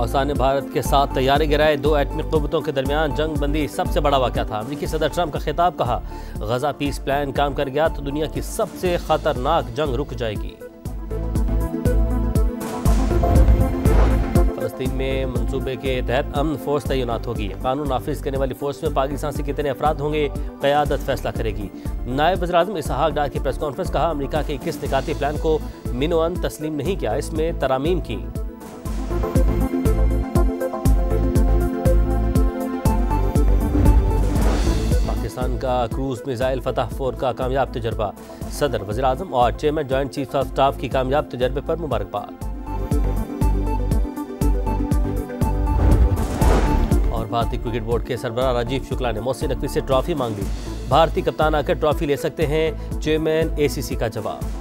पाकिस्तान ने भारत के साथ तैयारी गिराए। दो एटमी क़ुव्वतों के दरमियान जंग बंदी सबसे बड़ा वाक़या था। अमेरिकी सदर ट्रंप का खिताब, कहा गजा पीस प्लान काम कर गया तो दुनिया की सबसे खतरनाक जंग रुक जाएगी। फलस्तीन में मंसूबे के तहत अमन फोर्स तैनात होगी। कानून नाफिज करने वाली फोर्स में पाकिस्तान से कितने अफराद होंगे, क़यादत फैसला करेगी। नायब वज़ीर-ए-आज़म इसहाक डार की प्रेस कॉन्फ्रेंस, कहा अमेरिका के 21 निकाती प्लान को मिनोअन तस्लीम नहीं किया, इसमें तरामीम की। पाकिस्तान का क्रूज मिसाइल फतह 4 का कामयाब तजर्बा। सदर, वज़ीर-ए-आज़म और chairman joint chief of staff की कामयाब तजर्बे पर मुबारकबाद। और भारतीय क्रिकेट बोर्ड के सरबराह राजीव शुक्ला ने मोहसिन नकवी से ट्रॉफी मांग ली। भारतीय कप्तान आकर ट्रॉफी ले सकते हैं, चेयरमैन एसीसी का जवाब।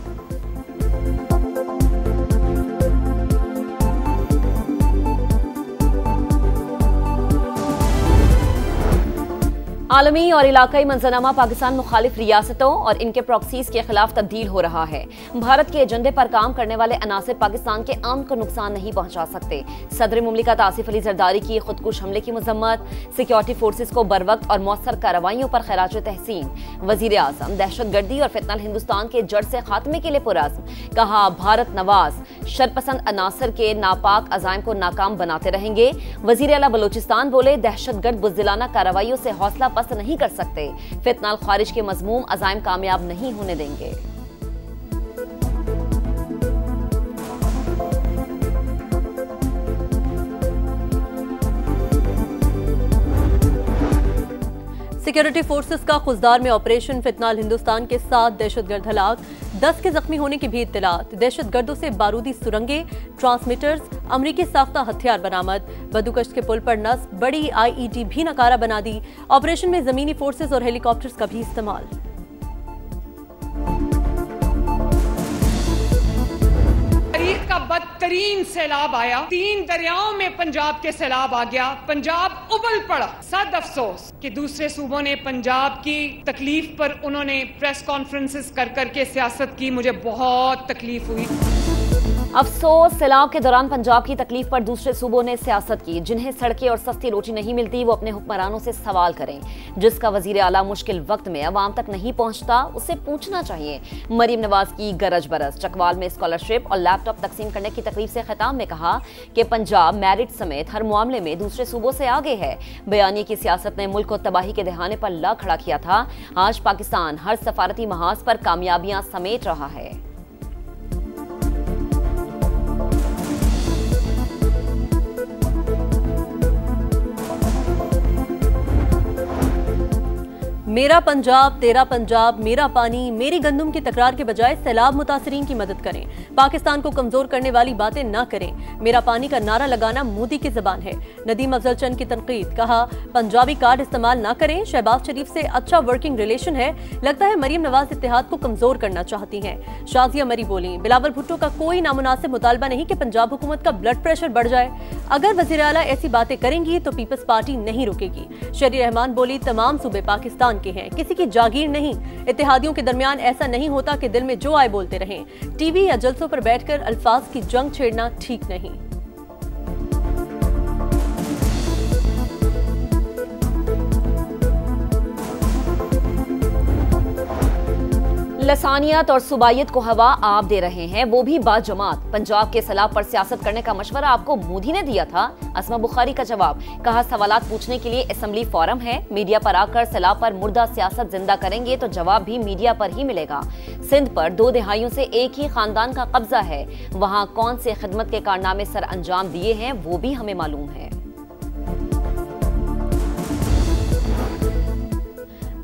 आलमी और इलाकाई मंजरनामा पाकिस्तान मुखालिफ रियासतों और इनके प्रॉक्सीज के खिलाफ तब्दील हो रहा है। भारत के एजेंडे पर काम करने वाले अनासिर पाकिस्तान के अमन को नुकसान नहीं पहुंचा सकते। सदर मुमलिकत आसिफ अली जरदारी की खुदकुश हमले की मजम्मत। सिक्योरिटी फोर्सेज को बरवक्त और मौसर कार्रवाइयों पर खैराज तहसीन। वजीर आजम दहशतगर्दी और फितनल हिंदुस्तान के जड़ से खात्मे के लिए पुरअज़्म, कहा भारत नवाज शरपसंद अनासर के नापाक अज़ाइम को नाकाम बनाते रहेंगे। वजीर आला बलोचिस्तान बोले, दहशतगर्द बुज़दिलाना कार्रवाइयों से हौसला पस्त नहीं कर सकते। फितनाल खारिज के मज़मूम अज़ाइम कामयाब नहीं होने देंगे। सिक्योरिटी फोर्सेस का खुजदार में ऑपरेशन। फितनाल हिंदुस्तान के 7 दहशतगर्द हलाक, 10 के जख्मी होने की भी इत्तलात। दहशतगर्दों से बारूदी सुरंगें, ट्रांसमीटर्स, अमरीकी साख्ता हथियार बरामद। बदुकश्त के पुल पर नस्ब बड़ी IED भी नकारा बना दी। ऑपरेशन में जमीनी फोर्सेस और हेलीकॉप्टर्स का भी इस्तेमाल। का बदतरीन सैलाब आया, 3 दरियाओं में पंजाब के सैलाब आ गया। पंजाब उबल पड़ा। सद अफसोस कि दूसरे सूबों ने पंजाब की तकलीफ पर उन्होंने प्रेस कॉन्फ्रेंसेस कर करके सियासत की। मुझे बहुत तकलीफ हुई। अफसोस, सैलाब के दौरान पंजाब की तकलीफ पर दूसरे सूबों ने सियासत की। जिन्हें सड़कें और सस्ती रोटी नहीं मिलती, वो अपने हुक्मरानों से सवाल करें। जिसका वजीर आला मुश्किल वक्त में अवाम तक नहीं पहुंचता, उसे पूछना चाहिए। मरीम नवाज की गरज बरस। चकवाल में स्कॉलरशिप और लैपटॉप तकसीम करने की तकरीब से खिताब में कहा कि पंजाब मेरिट समेत हर मामले में दूसरे सूबों से आगे है। बयानिए की सियासत ने मुल्क को तबाही के दहाने पर ला खड़ा किया था। आज पाकिस्तान हर सफारती महाज पर कामयाबियां समेट रहा है। मेरा पंजाब तेरा पंजाब मेरा पानी मेरी गंदुम की तकरार के बजाय सैलाब मुतासरीन की मदद करें। पाकिस्तान को कमजोर करने वाली बातें ना करें। मेरा पानी का नारा लगाना मोदी की जबान है। नदीम अफजल चंद की तनकीद, कहा पंजाबी कार्ड इस्तेमाल ना करें। शहबाज शरीफ से अच्छा वर्किंग रिलेशन है, लगता है मरीम नवाज इत्तेहाद को कमजोर करना चाहती हैं। शाजिया मरी बोली, बिलावल भुट्टो का कोई नामुनासिब मुतालबा नहीं कि पंजाब हुकूमत का ब्लड प्रेशर बढ़ जाए। अगर वज़ीर आला ऐसी बातें करेंगी तो पीपल्स पार्टी नहीं रुकेगी। शरी रहमान बोली, तमाम सूबे पाकिस्तान के हैं, किसी की जागीर नहीं। इत्तेहादियों के दरमियान ऐसा नहीं होता कि दिल में जो आए बोलते रहें। टीवी या जलसों पर बैठकर अल्फाज की जंग छेड़ना ठीक नहीं। लसानियत और सुबाइयत को हवा आप दे रहे हैं, वो भी बाजमात। पंजाब के सैलाब पर सियासत करने का मशवरा आपको मोदी ने दिया था। असमा बुखारी का जवाब, कहा सवालात पूछने के लिए असेंबली फोरम है। मीडिया पर आकर सैलाब पर मुर्दा सियासत जिंदा करेंगे तो जवाब भी मीडिया पर ही मिलेगा। सिंध पर 2 दहाइयों से एक ही खानदान का कब्जा है। वहां कौन से खिदमत के कारनामे सर अंजाम दिए हैं वो भी हमें मालूम है।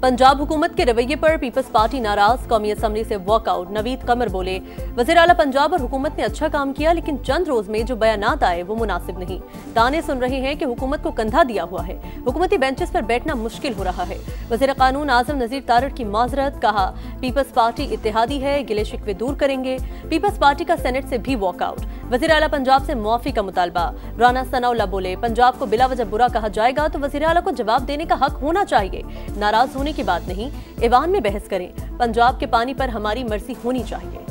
पंजाब हुकूमत के रवैये पर पीपल्स पार्टी नाराज। कौमी असम्बली से वॉकआउट। नवीद कमर बोले, वज़ीर आला पंजाब और हुकूमत ने अच्छा काम किया, लेकिन चंद रोज में जो बयानात आए वो मुनासिब नहीं। ताने सुन रहे हैं कि हुकूमत को कंधा दिया हुआ है, हुकूमती बेंचेस पर बैठना मुश्किल हो रहा है। वज़ीर कानून आजम नज़ीर तारड़ की माजरत, कहा पीपल्स पार्टी इत्तेहादी है, गिले शिकवे दूर करेंगे। पीपल्स पार्टी का सेनेट से भी वॉकआउट। वज़ीर आला पंजाब से मुआफी का मुतालबा। राना सनाउल्लाह बोले, पंजाब को बिला वजह बुरा कहा जाएगा तो वज़ीर आला को जवाब देने का हक होना चाहिए। नाराज होने की बात नहीं, ऐवान में बहस करें। पंजाब के पानी पर हमारी मर्जी होनी चाहिए।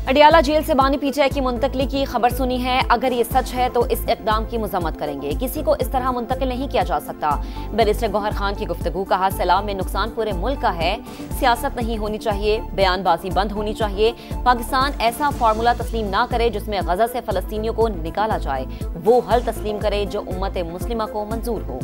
अडियाला जेल से बानी पीटीआई की मुंतकली की खबर सुनी है। अगर ये सच है तो इस इकदाम की मजम्मत करेंगे। किसी को इस तरह मुंतकिल नहीं किया जा सकता। बैरिस्टर गौहर खान की गुफ्तगू, कहा सैलाब में नुकसान पूरे मुल्क का है, सियासत नहीं होनी चाहिए, बयानबाजी बंद होनी चाहिए। पाकिस्तान ऐसा फार्मूला तस्लीम ना करे जिसमें गजा से फलस्तीनियों को निकाला जाए, वो हल तस्लीम करे जो उम्मत मुस्लिमा को मंजूर हो।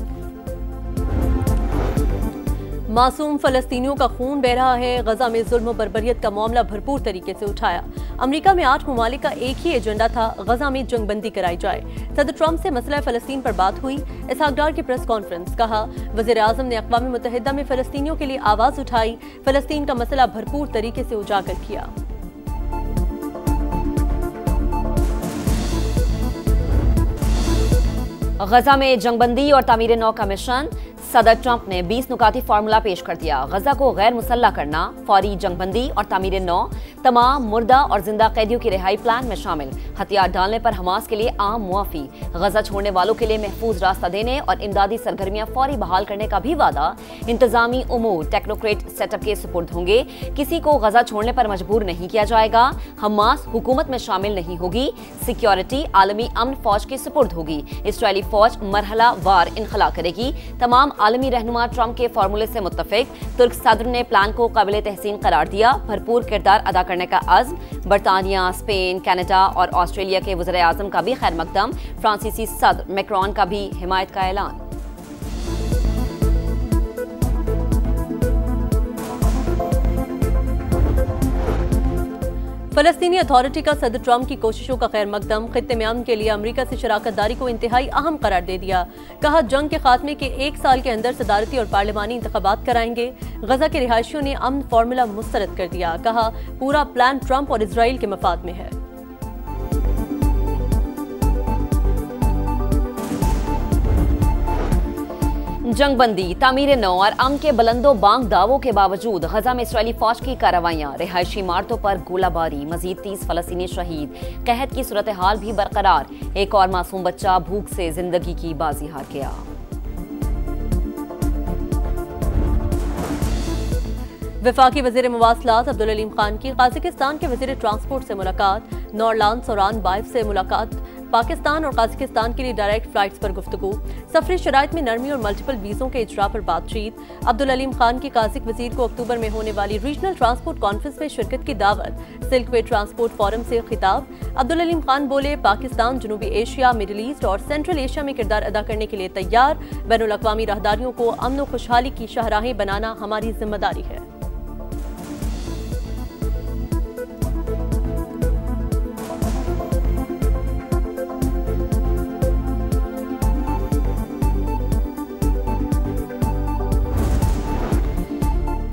मासूम फलस्तीनियों का खून बह रहा है। गजा में जुल्म बर्बरियत का मामला भरपूर तरीके से उठाया। अमेरिका में 8 ममालिक का एक ही एजेंडा था, गजा में जंगबंदी कराई जाए। सदर ट्रंप से मसला फलस्तीन पर बात हुई। इसहाक डार की प्रेस कॉन्फ्रेंस, कहा वज़ीर आज़म ने अक़वाम मुत्तहिदा में फलस्तीनियों के लिए आवाज उठाई, फलस्तीन का मसला भरपूर तरीके से उजागर किया। गजा में जंगबंदी और तामीर नौ का मिशन, सदर ट्रंप ने 20 नुकाती फार्मूला पेश कर दिया। गजा को गैर मुसल्ला करना, फौरी जंगबंदी और तामीर नौ, तमाम मुर्दा और जिंदा कैदियों की रिहाई प्लान में शामिल, हथियार डालने पर हमास के लिए आम मुआफी, गजा छोड़ने वालों के लिए महफूज रास्ता देने और इमदादी सरगर्मियां फौरी बहाल करने का भी वादा। इंतजामी उमूर टेक्नोक्रेट सेटअप के सुपुर्द होंगे। किसी को गजा छोड़ने पर मजबूर नहीं किया जाएगा। हमास हुकूमत में शामिल नहीं होगी। सिक्योरिटी आलमी अमन फौज के सुपुर्द होगी। इसराइली फौज मरहला वार इनखला करेगी। तमाम आलमी रहनुमा ट्रंप के फार्मूले से मुत्तफिक। तुर्क सदर ने प्लान को काबिल तहसीन करार दिया। भरपूर किरदार अदा करने का अज़्म। बरतानिया, स्पेन, कनाडा और ऑस्ट्रेलिया के वज़ीर आज़म का भी खैर मकदम। फ्रांसीसी सदर मैक्रोन का भी हिमायत का ऐलान। फलस्तीनी अथॉरिटी का सदर ट्रंप की कोशिशों का खैर मकदम। खित्ते में अमन के लिए अमेरिका से शराकत दारी को इंतहाई अहम करार दे दिया। कहा जंग के खात्मे के 1 साल के अंदर सदारती और पार्लिमानी इंतखाबात कराएंगे। गजा के रिहायशियों ने अमन फार्मूला मुस्तरद कर दिया। कहा पूरा प्लान ट्रंप और इसराइल के मफाद में है। जंगबंदी, तामीर नौ और अमन के बुलंदो बांग दावों के बावजूद गजा में इसराइली फौज की कार्रवाइयां, रिहायशी इमारतों पर गोलाबारी, मजीद 30 फलस्तीनी शहीद, कहत की सूरत हाल भी बरकरार। एक और मासूम बच्चा भूख से जिंदगी की बाजी हार गया। वफाकी वज़ीर मवासलात अब्दुल अलीम खान की काज़िकिस्तान के वज़ीर ट्रांसपोर्ट से मुलाकात। नॉरलान सोरान बाइफ से मुलाकात। पाकिस्तान और काज़िकिस्तान के लिए डायरेक्ट फ्लाइट्स पर गुफ्तगू। सफरी शराइत में नरमी और मल्टीपल वीज़ों के इजरा पर बातचीत। अब्दुल अलीम खान की काज़िक वज़ीर को अक्टूबर में होने वाली रीजनल ट्रांसपोर्ट कॉन्फ्रेंस में शिरकत की दावत। सिल्क वे ट्रांसपोर्ट फोरम से खिताब। अब्दुल अलीम खान बोले पाकिस्तान जनूबी एशिया, मिडिल ईस्ट और सेंट्रल एशिया में किरदार अदा करने के लिए तैयार। बैनुल अक़वामी राहदारियों को अमन और खुशहाली की शाहराहें बनाना हमारी जिम्मेदारी है।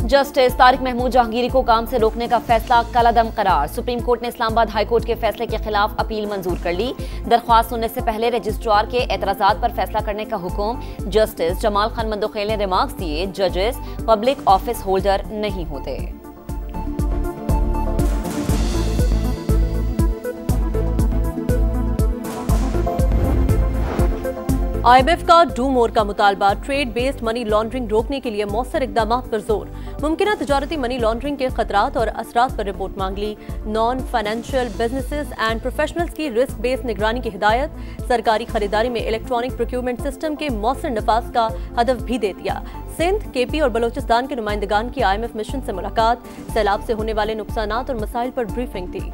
जस्टिस तारिक महमूद जहांगीरी को काम से रोकने का फैसला कलअदम करार। सुप्रीम कोर्ट ने इस्लामाबाद हाई कोर्ट के फैसले के खिलाफ अपील मंजूर कर ली। दरख्वास्त सुनने से पहले रजिस्ट्रार के एतराजात पर फैसला करने का हुक्म। जस्टिस जमाल खान मंदोखेल ने रिमार्क्स दिए, जजेस पब्लिक ऑफिस होल्डर नहीं होते। IMF का डू मोर का मुतालबा। ट्रेड बेस्ड मनी लॉन्ड्रिंग रोकने के लिए मौसर इकदाम पर जोर। मुमकिन तजारती मनी लॉन्ड्रिंग के खतरात और असरात पर रिपोर्ट मांग ली। Non financial businesses and professionals की रिस्क बेस्ड निगरानी की हिदायत। सरकारी खरीदारी में इलेक्ट्रॉनिक प्रोक्यूरमेंट सिस्टम के मौसर नफाज का हदफ भी दे दिया। सिंध, केपी और बलोचिस्तान के नुमाइंदगान की IMF मिशन से मुलाकात। सैलाब से होने वाले नुकसानात और मसाइल पर ब्रीफिंग दी।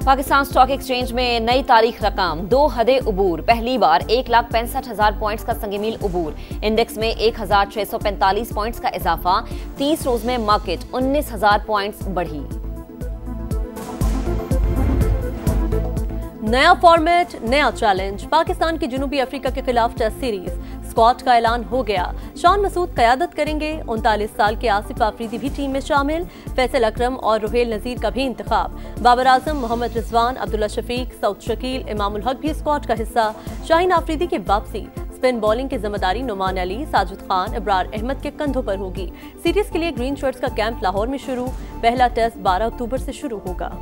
पाकिस्तान स्टॉक एक्सचेंज में नई तारीख रकाम। 2 हदे उबूर, पहली बार 1,65,000 पॉइंट्स का संगमील उबूर। इंडेक्स में 1,645 पॉइंट्स का इजाफा। 30 रोज में मार्केट 19,000 पॉइंट्स बढ़ी। नया फॉर्मेट, नया चैलेंज। पाकिस्तान की जनूबी अफ्रीका के खिलाफ टेस्ट सीरीज। स्क्वाड का ऐलान हो गया। शान मसूद क़यादत करेंगे। 39 साल के आसिफ आफरीदी भी टीम में शामिल। फैसल अकरम और रुहेल नजीर का भी इंतखाब। बाबर आजम, मोहम्मद रिजवान, अब्दुल्ला शफीक, सऊद शकील, इमामुल हक भी स्क्वाड का हिस्सा। शाहीन आफरीदी की वापसी। स्पिन बॉलिंग की जिम्मेदारी नुमान अली, साजिद खान, इब्रार अहमद के कंधों पर होगी। सीरीज के लिए ग्रीन शर्ट्स का कैंप लाहौर में शुरू। पहला टेस्ट 12 अक्टूबर से शुरू होगा।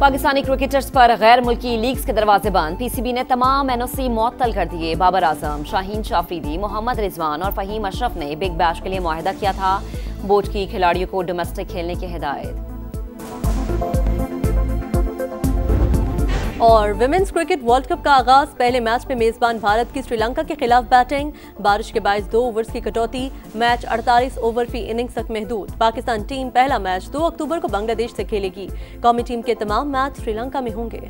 पाकिस्तानी क्रिकेटर्स पर गैर मुल्की लीग्स के दरवाजे बंद। पीसीबी ने तमाम एनओसी मुअत्तल कर दिए। बाबर आजम, शाहीन शाफरीदी, मोहम्मद रिजवान और फहीम अशरफ ने बिग बैश के लिए मुआहिदा किया था। बोर्ड की खिलाड़ियों को डोमेस्टिक खेलने की हिदायत। और विमेंस क्रिकेट वर्ल्ड कप का आगाज। पहले मैच में मेजबान भारत की श्रीलंका के खिलाफ बैटिंग। बारिश के बायस 2 ओवर्स की कटौती। मैच 48 ओवर फी इनिंग्स तक महदूद। पाकिस्तान टीम पहला मैच 2 अक्टूबर को बांग्लादेश से खेलेगी। कौमी टीम के तमाम मैच श्रीलंका में होंगे।